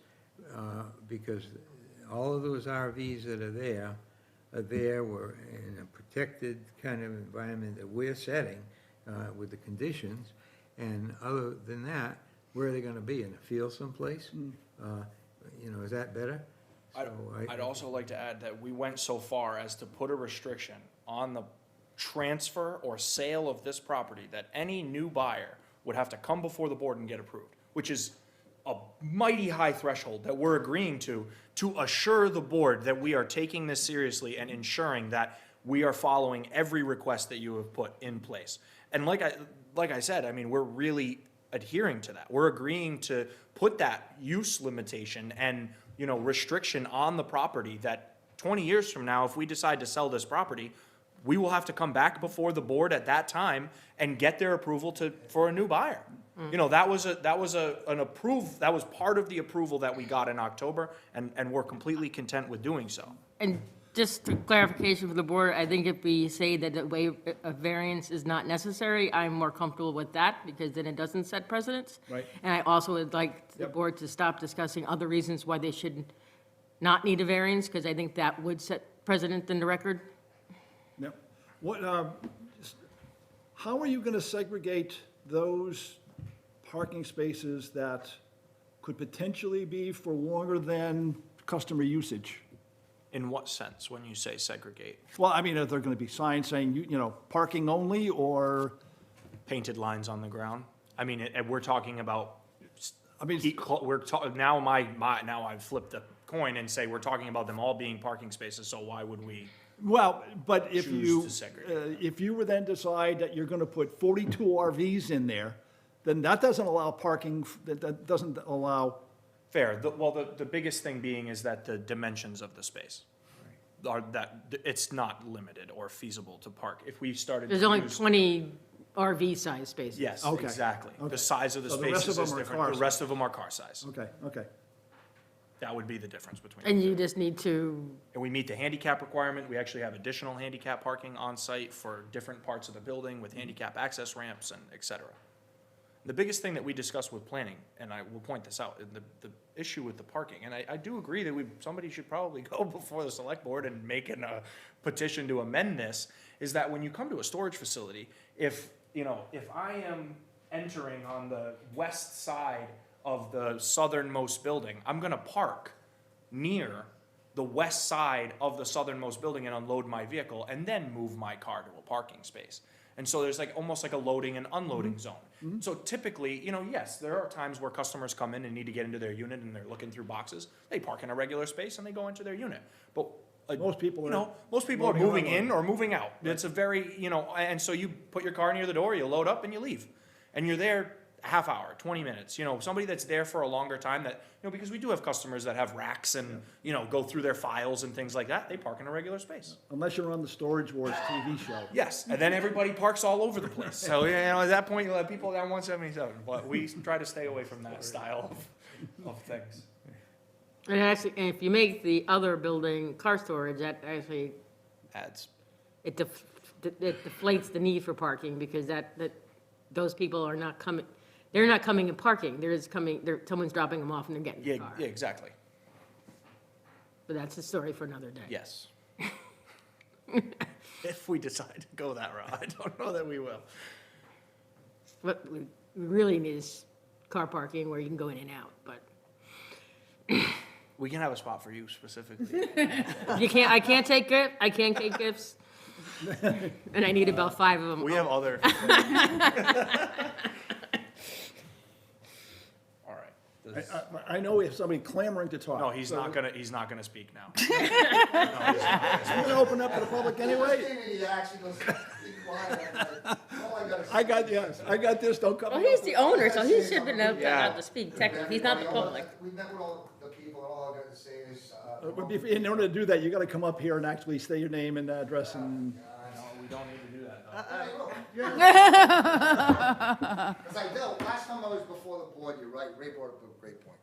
because all of those RVs that are there were in a protected kind of environment that we're setting with the conditions, and other than that, where are they gonna be, in a field someplace? Is that better?
I'd also like to add that we went so far as to put a restriction on the transfer or sale of this property, that any new buyer would have to come before the board and get approved, which is a mighty high threshold that we're agreeing to assure the board that we are taking this seriously and ensuring that we are following every request that you have put in place. And like I said, I mean, we're really adhering to that. We're agreeing to put that use limitation and, restriction on the property that 20 years from now, if we decide to sell this property, we will have to come back before the board at that time and get their approval for a new buyer. That was part of the approval that we got in October, and we're completely content with doing so.
And just for clarification for the board, I think if we say that a variance is not necessary, I'm more comfortable with that, because then it doesn't set precedents.
Right.
And I also would like the
Yep.
board to stop discussing other reasons why they should not need a variance, because I think that would set precedent in the record.
Yep. How are you going to segregate those parking spaces that could potentially be for longer than customer usage?
In what sense, when you say segregate?
Well, I mean, are there going to be signs saying, parking only, or,
Painted lines on the ground? I mean, and we're talking about,
I mean,
now I've flipped the coin and say we're talking about them all being parking spaces, so why would we?
well, but if
Choose
you,
to segregate.
if you were then decide that you're going to put 42 RVs in there, then that doesn't allow parking, that doesn't allow,
Fair. The biggest thing being is that the dimensions of the space are that it's not limited or feasible to park. If we started to
There's only
use-
20 RV-sized spaces.
Yes,
Okay.
exactly.
Okay.
The size of the
So the rest
spaces
of
is
them are
different.
car
The rest of them are car size.
okay.
That would be the difference between.
And you just need to,
And we meet the handicap requirement. We actually have additional handicap parking on site for different parts of the building with handicap access ramps and et cetera. The biggest thing that we discussed with planning, and I will point this out, the issue with the parking, and I do agree that somebody should probably go before the select board and make a petition to amend this, is that when you come to a storage facility, if I am entering on the west side of the southernmost building, I'm gonna park near the west side of the southernmost building and unload my vehicle, and then move my car to a parking space. And so there's almost like a loading and unloading zone. So typically, yes, there are times where customers come in and need to get into their unit and they're looking through boxes. They park in a regular space and they go into their unit. But
Most people are
most people are
loading and
moving in
unloading.
or moving out. It's a very, and so you put your car near the door, you load up and you leave. And you're there a half hour, 20 minutes, somebody that's there for a longer time that, because we do have customers that have racks and, go through their files and things like that, they park in a regular space.
Unless you're on the Storage Wars TV show.
Yes, and then everybody parks all over the place. So, at that point, you'll have people down 177, but we try to stay away from that style of things.
and actually, and if you make the other building car storage, that actually
Adds.
it deflates the need for parking because those people are not coming, they're not coming and parking, someone's dropping them off and they're getting in
Yeah,
the car.
yeah, exactly.
But that's a story for another day.
Yes. If we decide to go that route, I don't know that we will.
What we really need is car parking where you can go in and out, but
We can have a spot for you specifically.
I can't take gifts. And I need about 5 of them.
We have other. All right.
I know we have somebody clamoring to talk.
No, he's
so
not gonna speak now.
I'm gonna open up to the public anyway.
He actually goes, "Be quiet." I'm like, "All I gotta say
I got, yes, I got this, don't come.
Well, he's the owner, so he should have been allowed
Yeah.
to speak technically. He's not the public.
We met with all the people, and all I got to say is,
In order to do that, you gotta come up here and actually say your name and address and.
No, we don't need to do that.
Because I know, last time I was before the board, you're right, Ray brought up a great point.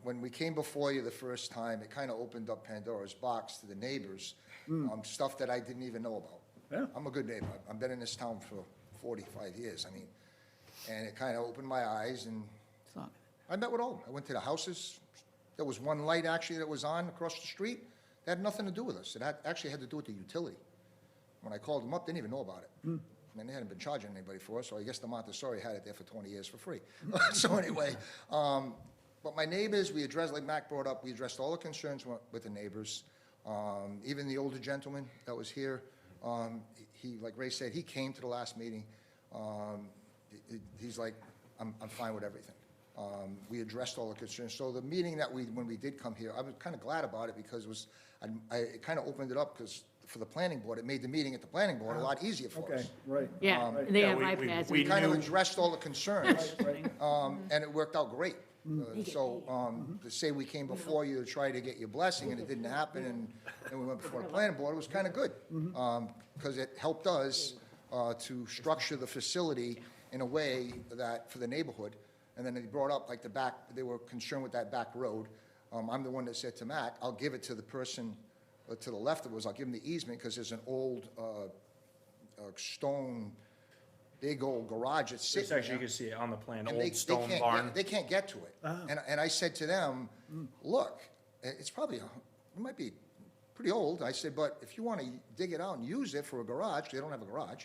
When we came before you the first time, it kind of opened up Pandora's box to the neighbors, stuff that I didn't even know about.
Yeah.
I'm a good neighbor. I've been in this town for 45 years, I mean, and it kind of opened my eyes, and I met with all of them. I went to the houses. There was one light actually that was on across the street. That had nothing to do with us. It actually had to do with the utility. When I called them up, they didn't even know about it. And they hadn't been charging anybody for it, so I guess the Montessori had it there for 20 years for free. So anyway, but my neighbors, we addressed, like Mac brought up, we addressed all the concerns with the neighbors. Even the older gentleman that was here, he, like Ray said, he came to the last meeting. He's like, I'm fine with everything. We addressed all the concerns. So the meeting that when we did come here, I was kind of glad about it because it kind of opened it up because for the planning board, it made the meeting at the planning board a lot easier for
Okay,
us.
right.
Yeah, and they
Yeah,
have
we-
iPads.
we
and-
Kind of
knew-
addressed all the concerns, and it worked out great. To say we came before you to try to get your blessing and it didn't happen and we went before the planning board, it was kind of good. Because it helped us to structure the facility in a way that, for the neighborhood. And then they brought up like they were concerned with that back road. I'm the one that said to Mac, I'll give it to the person to the left of us, I'll give him the easement because there's an old stone, big old garage that's
It's
sitting
actually, you
there.
can see it on the plan,
And they
old stone
can't
barn.
They can't get to it. And I said to them, look, it's probably, it might be pretty old. I said, but if you want to dig it out and use it for a garage, they don't have a garage.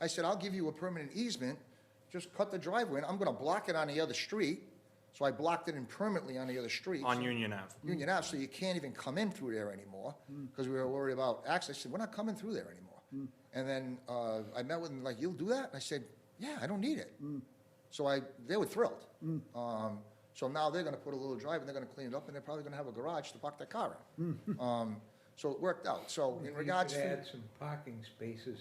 I said, I'll give you a permanent easement, just cut the driveway in. I'm going to block it on the other street. So I blocked it in permanently on the other street.
On Union Ave.
Union Ave, so you can't even come in through there anymore, because we were worried about access. I said, we're not coming through there anymore. And then I met with them, like, you'll do that? And I said, yeah, I don't need it. So they were thrilled. So now they're gonna put a little drive, and they're gonna clean it up, and they're probably gonna have a garage to park their car in. So it worked out. So in regards
You could
to,
add some parking spaces.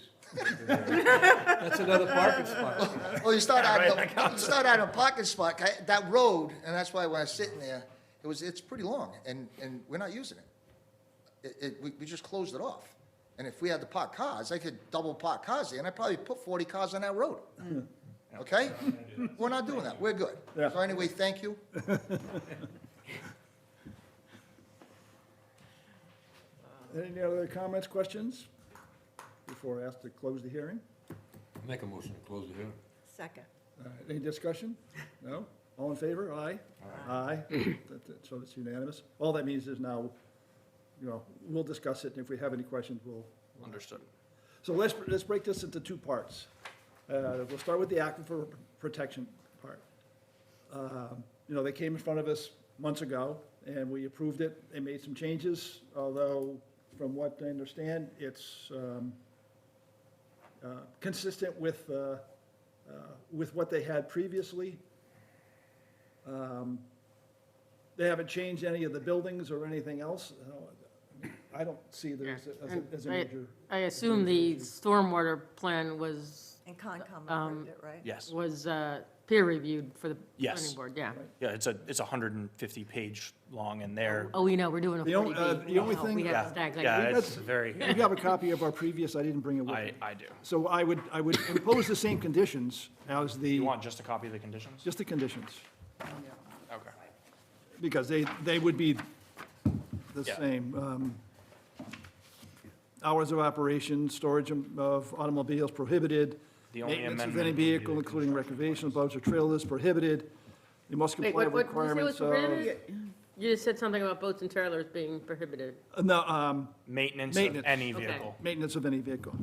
That's another parking spot.
well, you start adding a parking spot, that road, and that's why when I was sitting there, it's pretty long, and we're not using it. We just closed it off. And if we had to park cars, I could double park cars there, and I'd probably put 40 cars on that road. Okay? We're not doing that. We're good.
Yeah.
So anyway, thank you.
Any other comments, questions? Before I ask to close the hearing?
Make a motion to close the hearing.
Second.
Any discussion? No? All in favor? Aye? Aye. So it's unanimous. All that means is now, we'll discuss it, and if we have any questions, we'll.
Understood.
So let's break this into two parts. We'll start with the aquifer protection part. They came in front of us months ago, and we approved it. They made some changes, although, from what I understand, it's consistent with what they had previously. They haven't changed any of the buildings or anything else. I don't see there as a major.
I assume the stormwater plan was,
And Concom approved it, right?
Yes.
peer reviewed for the
Yes.
planning board, yeah.
Yeah, it's a 150-page long, and they're,
Oh, we know, we're doing a
The only-
40B.
the only
No,
thing-
We have
yeah,
to stack like.
yeah,
that's-
it's very,
You have a copy of our previous, I didn't bring it with me.
I do.
So I would impose the same conditions as
You want just a copy of the conditions?
just the conditions,
Okay.
because they would be the
Yeah.
same. Hours of operation, storage of automobiles prohibited.
The only
Maintenance of
amendment
any
would be
vehicle,
the
including recreational boats or trailers prohibited. They must
Wait,
comply with
what did you say was
requirements of.
prohibited? You just said something about boats and trailers being prohibited.
No,
Maintenance of
Maintenance.
any
Okay.
vehicle.
maintenance of any vehicle.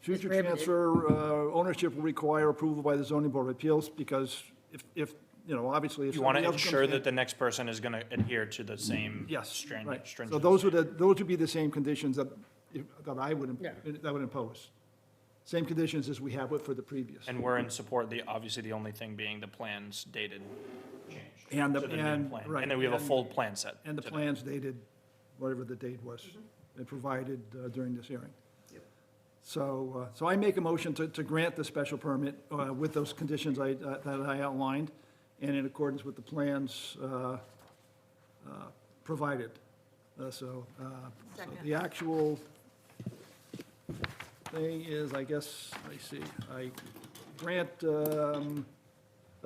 Future
prohibited.
transfer, ownership will require approval by the zoning board of appeals, because if, obviously if
You want
somebody
to
else
ensure
comes
that
in.
the next person is going to adhere to the same
Yes,
stringent.
right. So
stringent
those would be the same conditions that I would,
Yeah.
that would impose. Same conditions as we have for the previous.
And we're in support, obviously the only thing being the plans dated change.
And
to the new plan.
right,
And then we have a
and-
full plan set.
And the
today.
plans dated, whatever the date was, and provided during this hearing. So I make a motion to grant the special permit with those conditions that I outlined, and in accordance with the plans provided. So the actual thing is, I guess, I see, I grant a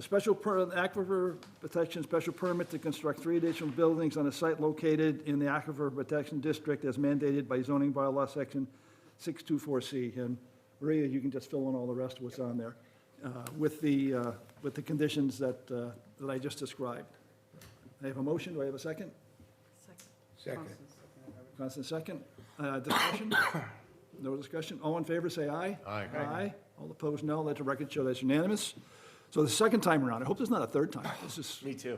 special aquifer protection special permit to construct 3 additional buildings on a site located in the aquifer protection district as mandated by zoning bylaw section 624C. And Maria, you can just fill in all the rest of what's on there with the conditions that I just described. I have a motion. Do I have a second?
Second.
Constance, second. Discussion? No discussion? All in favor, say aye.
Aye.
Aye. All opposed, no. Let the record show that's unanimous. So the second time around, I hope there's not a third time. This is,
Me too.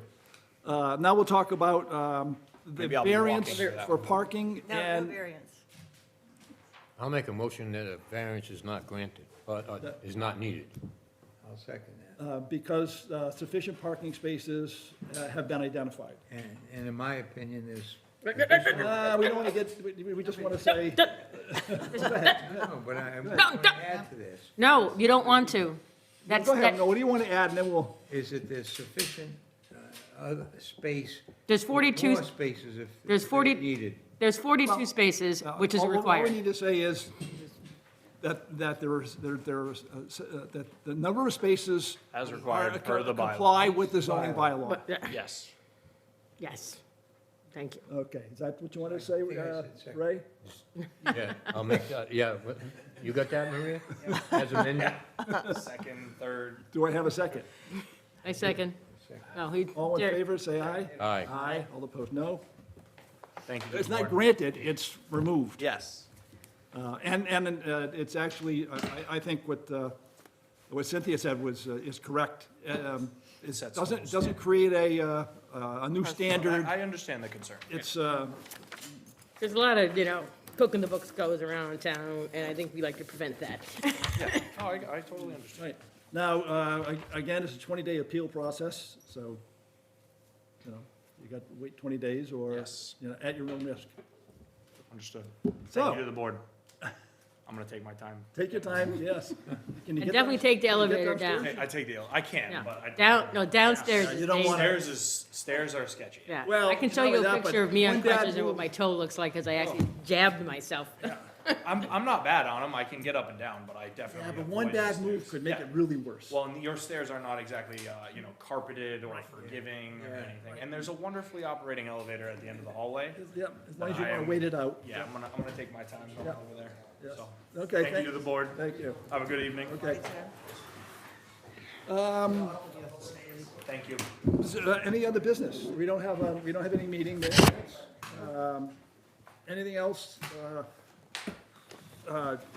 now we'll talk about the
Maybe I'll be
variance
walking through that
for
one.
parking
No, no
and,
variance.
I'll make a motion that a variance is not granted, is not needed.
I'll second that.
because sufficient parking spaces have been identified.
And in my opinion, there's,
We don't want to get, we just want to say,
no, but I'm going to add to this,
No, you don't want to. That's,
go ahead,
that,
no, what do you want to add, and then we'll,
is that there's sufficient other space.
there's 42,
More spaces if
there's
if
40
needed.
there's 42 spaces, which is
all we
required.
need to say is that that the number of spaces
As required per the bylaw.
comply with the zoning bylaw.
But,
Yes.
yes, thank you.
Okay, is that what you want to say,
think I said second.
Ray?
Yeah, I'll make that, yeah, you got that, Maria? As amended?
Second, third.
Do I have a second?
I second. Oh, he,
All in favor, say aye.
Aye.
Aye. All opposed, no.
Thank you. to
It's
the
not
board.
granted, it's removed.
Yes.
And it's actually, I think what Cynthia said is correct. It
Sets
doesn't create a new standard.
I understand the concern.
It's,
there's a lot of, cooking the books goes around town, and I think we like to prevent that.
Oh, I totally understand.
right. Now, again, it's a 20-day appeal process, so, you got to wait 20 days or,
Yes.
at your own risk.
Understood.
So-
Thank you to the board. I'm going to take my time.
Take your time, yes. Can you
And
get
definitely
down-
take the
can you get
elevator
downstairs?
down.
I take the, I can,
Yeah.
but I.
Downstairs
Yeah,
is
you don't wanna-
dangerous.
Stairs are sketchy.
Yeah,
Well,
I can show
not
you
only
a
that,
picture
but
of me on
one bad
crutches and what
move-
my toe looks like, because I actually jabbed myself.
I'm not bad on them. I can get up and down, but I definitely.
Yeah, but
avoid
one
the
bad
stairs.
move could make
Yeah.
it really worse.
Well, and your stairs are not exactly, carpeted or forgiving or anything. And there's a wonderfully operating elevator at the end of the hallway.
Yeah, as long as you
I
want to
am-
wait it out.
Yeah, I'm gonna take my time going over there.
Yes.
So,
Okay,
thank you to the board.
Thank you.
Have a good evening.
Okay.
Thank you.
Any other business? We don't have any meeting there. Anything else?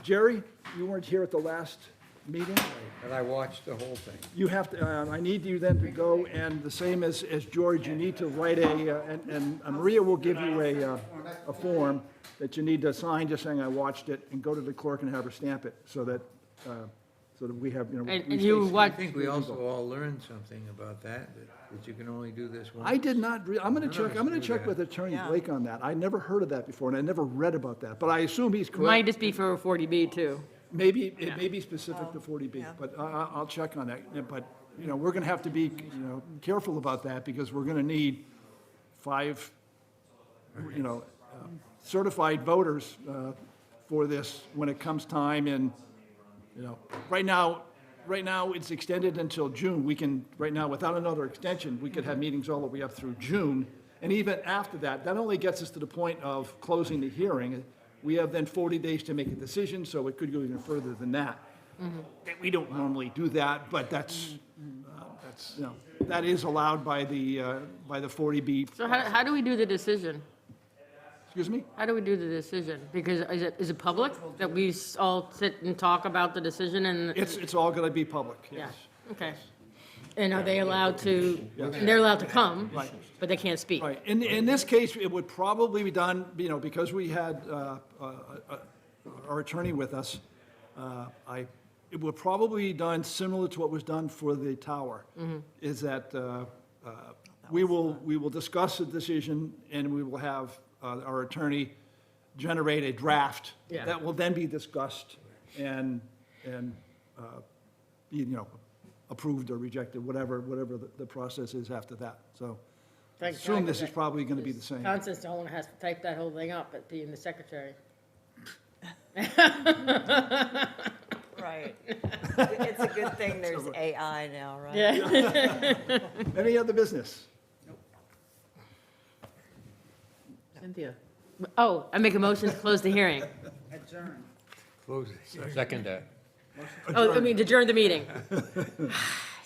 Jerry, you weren't here at the last meeting.
But I watched the whole thing.
You have to, I need you then to go, and the same as George, you need to write and Maria will give you a form that you need to sign, just saying I watched it, and go to the clerk and have her stamp it, so that we have, we
And
stay
you
I
what,
think we also all learned something about that you can only do this once.
I did not, I'm gonna
None of us
check
do
with
that.
Attorney
Yeah.
Blake on that. I never heard of that before, and I never read about that, but I assume he's
might
correct.
just be for a 40B too.
Maybe, it may be specific to 40B,
yeah.
but I'll check on that. Yeah, but, we're gonna have to be, careful about that, because we're gonna need 5, certified voters for this when it comes time, and, right now, it's extended until June. We can, right now, without another extension, we could have meetings all the way up through June. And even after that, that only gets us to the point of closing the hearing. We have then 40 days to make a decision, so it could go even further than that. We don't normally do that, but that's, you know, that is allowed by the 40B.
So how do we do the decision?
Excuse me?
How do we do the decision? Because is it public, that we all sit and talk about the decision and?
It's all going to be public,
Yeah,
yes.
okay. And are they allowed to, and they're allowed to come,
Right.
but they can't speak?
Right, in this case, it would probably be done, you know, because we had our attorney with us, it would probably be done similar to what was done for the tower, is that we will discuss the decision, and we will have our attorney generate a draft
Yeah.
that will then be discussed and you know, approved or rejected, whatever the process is after that, so.
Thank
Assume
God
this is
that-
probably going to be the same.
Constance Dolan has to type that whole thing up, at being the secretary.
Right. It's a good thing there's AI now, right?
Yeah.
Any other business?
Cynthia,
Oh, I make a motion to close the hearing.
adjourn.
Close it. Second that.
Oh, I mean, adjourn the meeting.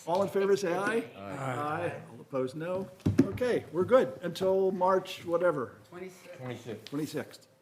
All in favor, say aye. Aye. All opposed, no. Okay, we're good until March, whatever,
26.
26.
26th.